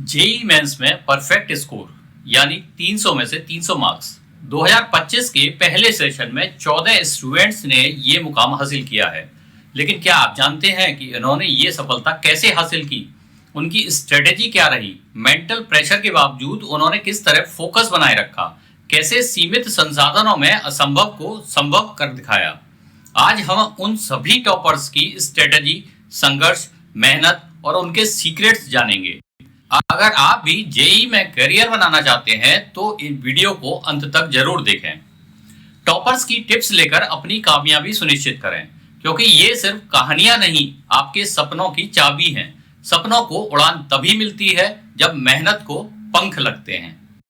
JEE mains में perfect score यानी 300 में से 300 मार्क्स 2025 के पहले सेशन में 14 स्टूडेंट्स ने ये मुकाम हासिल किया है। लेकिन क्या आप जानते हैं कि इन्होंने ये सफलता कैसे हासिल की? उनकी स्ट्रेटेजी क्या रही? मेंटल प्रेशर के बावजूद उन्होंने किस तरह फोकस बनाए रखा? कैसे सीमित संसाधनों में असंभव को संभव कर दिखाया? आज हम उन सभी टॉपर्स की स्ट्रेटेजी, संघर्ष, मेहनत और उनके सीक्रेट्स जानेंगे। अगर आप भी जेई में करियर बनाना चाहते हैं तो इन वीडियो को अंत तक जरूर देखें। टॉपर्स की टिप्स लेकर अपनी कामयाबी सुनिश्चित करें, क्योंकि ये सिर्फ कहानियां नहीं, आपके सपनों की चाबी हैं। सपनों को उड़ान तभी मिलती है जब मेहनत को पंख लगते हैं।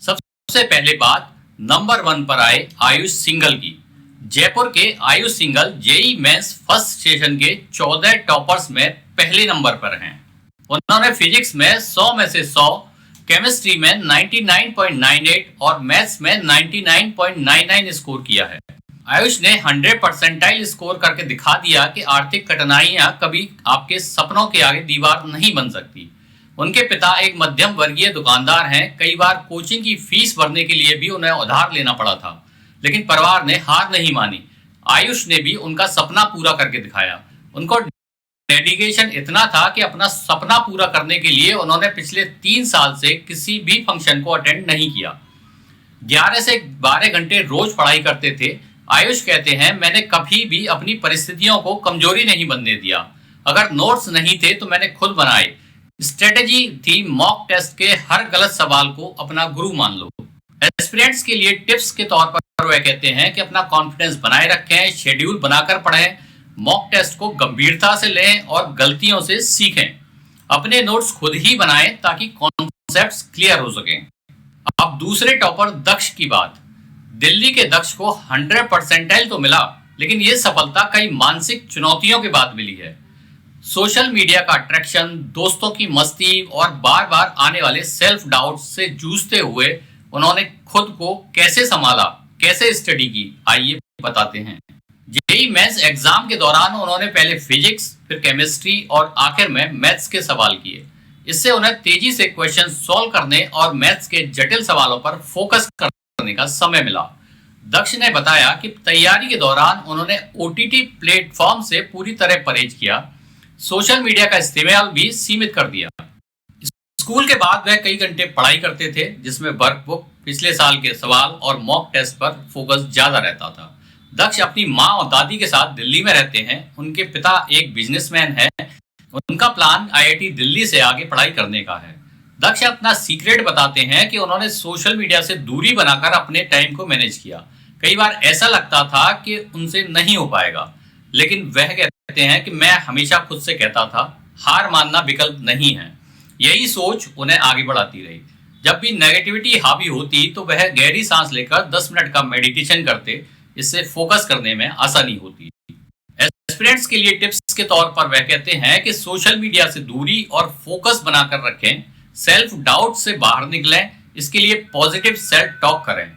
सबसे पहले बात नंबर 1 पर आए आयुष सिंघल की। जयपुर के Ayush Singhal JEE mains first session के 14 टॉपर्स में पहले नंबर पर हैं। उन्होंने फिजिक्स में 100 में से 100, केमिस्ट्री में 99.98 और मैथ्स में 99.99 स्कोर किया है। आयुष ने 100% स्कोर करके दिखा दिया कि आर्थिक कठिनाइयां कभी आपके सपनों के आगे दीवार नहीं बन सकती। उनके पिता एक मध्यम वर्गीय दुकानदार हैं। कई बार कोचिंग की फीस भरने के लिए भी उन्हें उधार लेना पड़ा था, लेकिन परिवार ने हार नहीं मानी। आयुष ने भी उनका सपना पूरा करके दिखाया। उनको डेडिकेशन इतना था कि अपना सपना पूरा करने के लिए उन्होंने पिछले 3 साल से किसी भी फंक्शन को अटेंड नहीं किया। 11 से 12 घंटे रोज पढ़ाई करते थे। आयुष कहते हैं, मैंने कभी भी अपनी परिस्थितियों को कमजोरी नहीं बनने दिया। अगर नोट्स नहीं थे तो मैंने खुद बनाए। स्ट्रेटेजी थी मॉक टेस्ट के हर गलत सवाल को अपना गुरु मान लो। एस्पिरेंट्स के लिए टिप्स के तौर पर वह कहते हैं कि अपना कॉन्फिडेंस बनाए रखें, शेड्यूल बनाकर पढ़ें, मॉक टेस्ट को गंभीरता से लें और गलतियों से सीखें। अपने नोट्स खुद ही बनाएं ताकि कॉन्सेप्ट्स क्लियर हो सकें। अब दूसरे टॉपर दक्ष की बात। दिल्ली के दक्ष को 100% तो मिला, लेकिन यह सफलता कई मानसिक चुनौतियों के बाद मिली है। सोशल मीडिया का अट्रैक्शन, दोस्तों की मस्ती और बार बार आने वाले सेल्फ डाउट से जूझते हुए उन्होंने खुद को कैसे संभाला, कैसे स्टडी की, आइए बताते हैं। जेई मेंस एग्जाम के दौरान उन्होंने पहले फिजिक्स, फिर केमिस्ट्री और आखिर में मैथ्स के सवाल किए। इससे उन्हें तेजी से क्वेश्चन सॉल्व करने और मैथ्स के जटिल सवालों पर फोकस करने का समय मिला। दक्ष ने बताया कि तैयारी के दौरान उन्होंने ओटीटी प्लेटफॉर्म से पूरी तरह परहेज किया, सोशल मीडिया का इस्तेमाल भी सीमित कर दिया। स्कूल के बाद वह कई घंटे पढ़ाई करते थे, जिसमें वर्कबुक, पिछले साल के सवाल और मॉक टेस्ट पर फोकस ज्यादा रहता था। दक्ष अपनी माँ और दादी के साथ दिल्ली में रहते हैं। उनके पिता एक बिजनेसमैन हैं। उनका प्लान आईआईटी दिल्ली से आगे पढ़ाई करने का है। दक्ष अपना सीक्रेट बताते हैं कि उन्होंने सोशल मीडिया से दूरी बनाकर अपने टाइम को मैनेज किया। कई बार ऐसा लगता था कि उनसे नहीं हो पाएगा, लेकिन वह कहते हैं कि मैं हमेशा खुद से कहता था, हार मानना विकल्प नहीं है। यही सोच उन्हें आगे बढ़ाती रही। जब भी नेगेटिविटी हावी होती तो वह गहरी सांस लेकर 10 मिनट का मेडिटेशन करते। इससे फोकस करने में आसानी होती है। एस्पिरेंट्स के लिए टिप्स के तौर पर वह कहते हैं कि सोशल मीडिया से दूरी और फोकस बनाकर रखें, सेल्फ डाउट से बाहर निकलें, इसके लिए पॉजिटिव सेल्फ टॉक करें,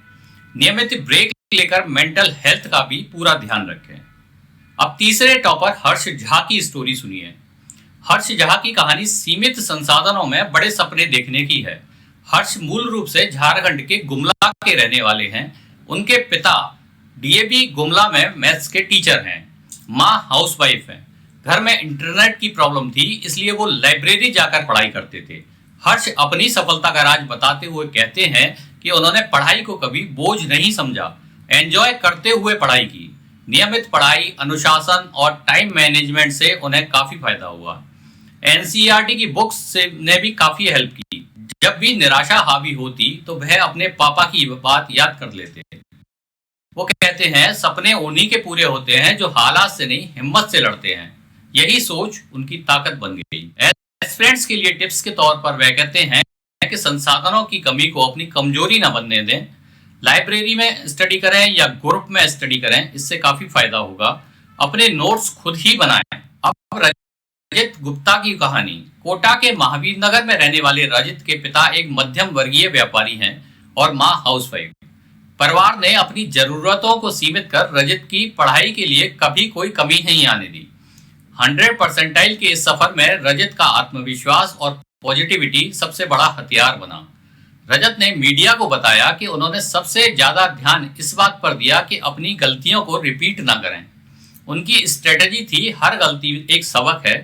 नियमित ब्रेक लेकर मेंटल हेल्थ का भी पूरा ध्यान रखें। अब तीसरे टॉपर हर्ष झा की स्टोरी सुनिए। हर्ष झा की कहानी सीमित संसाधनों में बड़े सपने देखने की है। हर्ष मूल रूप से झारखंड के गुमला के रहने वाले हैं। उनके पिता डीएवी गुमला में मैथ्स के टीचर हैं। माँ हाउसवाइफ हैं। घर में इंटरनेट की प्रॉब्लम थी, इसलिए वो लाइब्रेरी जाकर पढ़ाई करते थे। हर्ष अपनी सफलता का राज बताते हुए कहते हैं कि उन्होंने पढ़ाई को कभी बोझ नहीं समझा, एंजॉय करते हुए पढ़ाई की। नियमित पढ़ाई, अनुशासन और टाइम मैनेजमेंट से उन्हें काफी फायदा हुआ। एनसीईआरटी की बुक्स से ने भी काफी हेल्प की। जब भी निराशा हावी होती तो वह अपने पापा की बात याद कर लेते। वो कहते हैं, सपने उन्हीं के पूरे होते हैं जो हालात से नहीं, हिम्मत से लड़ते हैं। यही सोच उनकी ताकत बन गई। एस्पिरेंट्स के लिए टिप्स के तौर पर वह कहते हैं कि संसाधनों की कमी को अपनी कमजोरी न बनने दें। लाइब्रेरी में स्टडी करें या ग्रुप में स्टडी करें, इससे काफी फायदा होगा। अपने नोट्स खुद ही बनाएं। अब रजत गुप्ता की कहानी। कोटा के महावीर नगर में रहने वाले रजत के पिता एक मध्यम वर्गीय व्यापारी हैं और माँ हाउसवाइफ। परिवार ने अपनी जरूरतों को सीमित कर रजत की पढ़ाई के लिए कभी कोई कमी नहीं आने दी। 100% के इस सफर में रजत का आत्मविश्वास और पॉजिटिविटी सबसे बड़ा हथियार बना। रजत ने मीडिया को बताया कि उन्होंने सबसे ज्यादा ध्यान इस बात पर दिया कि अपनी गलतियों को रिपीट ना करें। उनकी स्ट्रेटजी थी हर गलती एक सबक है।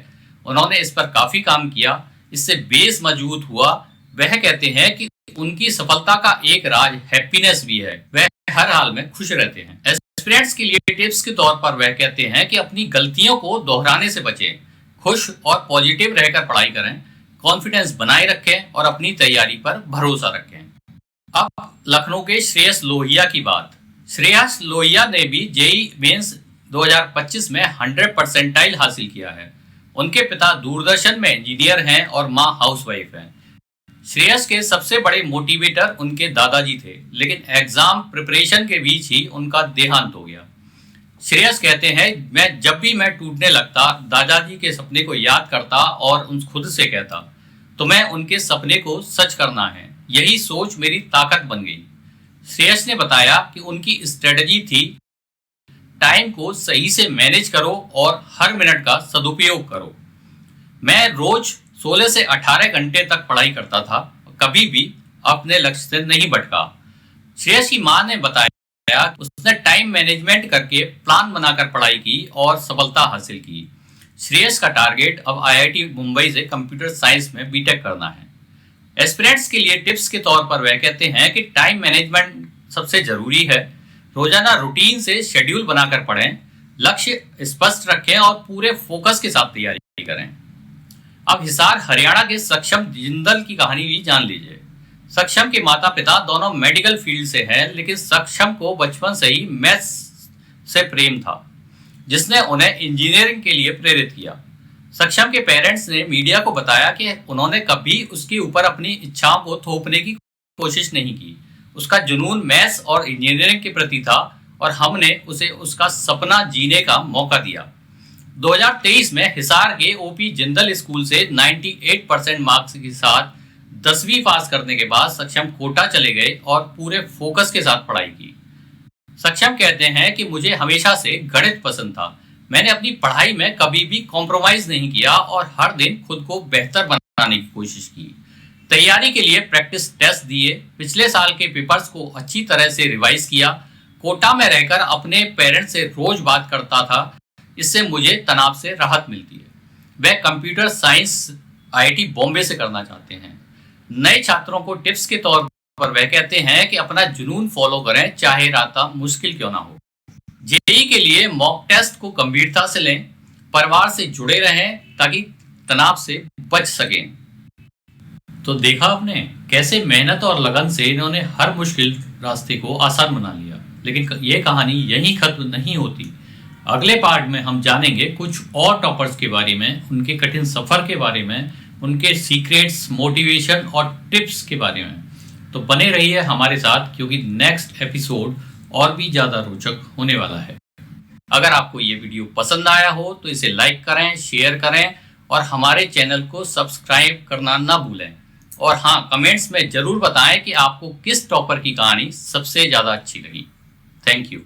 उन्होंने इस पर काफी काम किया, इससे बेस मजबूत हुआ। वह कहते हैं कि उनकी सफलता का एक राज हैप्पीनेस भी है। वह हर हाल में खुश रहते हैं। एस्पिरेंट्स के लिए टिप्स के तौर पर वह कहते हैं कि अपनी गलतियों को दोहराने से बचें, खुश और पॉजिटिव रहकर पढ़ाई करें, कॉन्फिडेंस बनाए रखें और अपनी तैयारी पर भरोसा रखें। अब लखनऊ के श्रेयस लोहिया की बात। श्रेयस लोहिया ने भी जेईई मेंस 2025 में 100 परसेंटाइल हासिल किया है। उनके पिता दूरदर्शन में इंजीनियर हैं और मां हाउसवाइफ हैं। श्रेयस के सबसे बड़े मोटिवेटर उनके दादाजी थे, लेकिन एग्जाम प्रिपरेशन के बीच ही उनका देहांत हो गया। श्रेयस कहते हैं, जब भी मैं टूटने लगता, दादाजी के सपने को याद करता और उन खुद से कहता, तो मैं उनके सपने को सच करना है। यही सोच मेरी ताकत बन गई। श्रेयस ने बताया कि उनकी स्ट्रेटजी थी, टाइम को सही से मैनेज करो और हर मिनट का सदुपयोग करो। मैं रोज 16 से 18 घंटे तक पढ़ाई करता था, कभी भी अपने लक्ष्य से नहीं भटका। श्रेयस की मां ने बताया उसने टाइम मैनेजमेंट करके प्लान बनाकर पढ़ाई की और सफलता हासिल की। श्रेयस का टारगेट अब आईआईटी मुंबई से कंप्यूटर साइंस में बीटेक करना है। एस्पिरेंट्स के लिए टिप्स के तौर पर वह कहते हैं कि टाइम मैनेजमेंट सबसे जरूरी है। रोजाना रूटीन से शेड्यूल बनाकर पढ़ें, लक्ष्य स्पष्ट रखें और पूरे फोकस के साथ तैयारी करें। अब हिसार हरियाणा के सक्षम जिंदल की कहानी भी जान लीजिए। सक्षम के माता पिता दोनों मेडिकल फील्ड से हैं, लेकिन सक्षम को बचपन से ही मैथ्स से प्रेम था, जिसने उन्हें इंजीनियरिंग के लिए प्रेरित किया। सक्षम के पेरेंट्स ने मीडिया को बताया कि उन्होंने कभी उसके ऊपर अपनी इच्छाओं को थोपने की कोशिश नहीं की। उसका जुनून मैथ्स और इंजीनियरिंग के प्रति था और हमने उसे उसका सपना जीने का मौका दिया। 2023 में हिसार के ओपी जिंदल स्कूल से 98% मार्क्स के साथ 10वीं पास करने के बाद सक्षम कोटा चले गए और पूरे फोकस के साथ पढ़ाई की। सक्षम कहते हैं कि मुझे हमेशा से गणित पसंद था। मैंने अपनी पढ़ाई में कभी भी कॉम्प्रोमाइज नहीं किया और हर दिन खुद को बेहतर बनाने की कोशिश की। तैयारी के लिए प्रैक्टिस टेस्ट दिए, पिछले साल के पेपर्स को अच्छी तरह से रिवाइज किया। कोटा में रहकर अपने पेरेंट्स से रोज बात करता था, इससे मुझे तनाव से राहत मिलती है। वह कंप्यूटर साइंस आईआईटी बॉम्बे से करना चाहते हैं। नए छात्रों को टिप्स के तौर पर वह कहते हैं कि अपना जुनून फॉलो करें, चाहे रास्ता मुश्किल क्यों ना हो। जेईई के लिए मॉक टेस्ट को गंभीरता से लें, परिवार से जुड़े रहें ताकि तनाव से बच सकें। तो देखा आपने कैसे मेहनत और लगन से इन्होंने हर मुश्किल रास्ते को आसान बना लिया। लेकिन ये कहानी यहीं खत्म नहीं होती। अगले पार्ट में हम जानेंगे कुछ और टॉपर्स के बारे में, उनके कठिन सफर के बारे में, उनके सीक्रेट्स, मोटिवेशन और टिप्स के बारे में। तो बने रहिए हमारे साथ, क्योंकि नेक्स्ट एपिसोड और भी ज्यादा रोचक होने वाला है। अगर आपको ये वीडियो पसंद आया हो तो इसे लाइक करें, शेयर करें और हमारे चैनल को सब्सक्राइब करना ना भूलें। और हाँ, कमेंट्स में जरूर बताएं कि आपको किस टॉपर की कहानी सबसे ज्यादा अच्छी लगी। Thank you.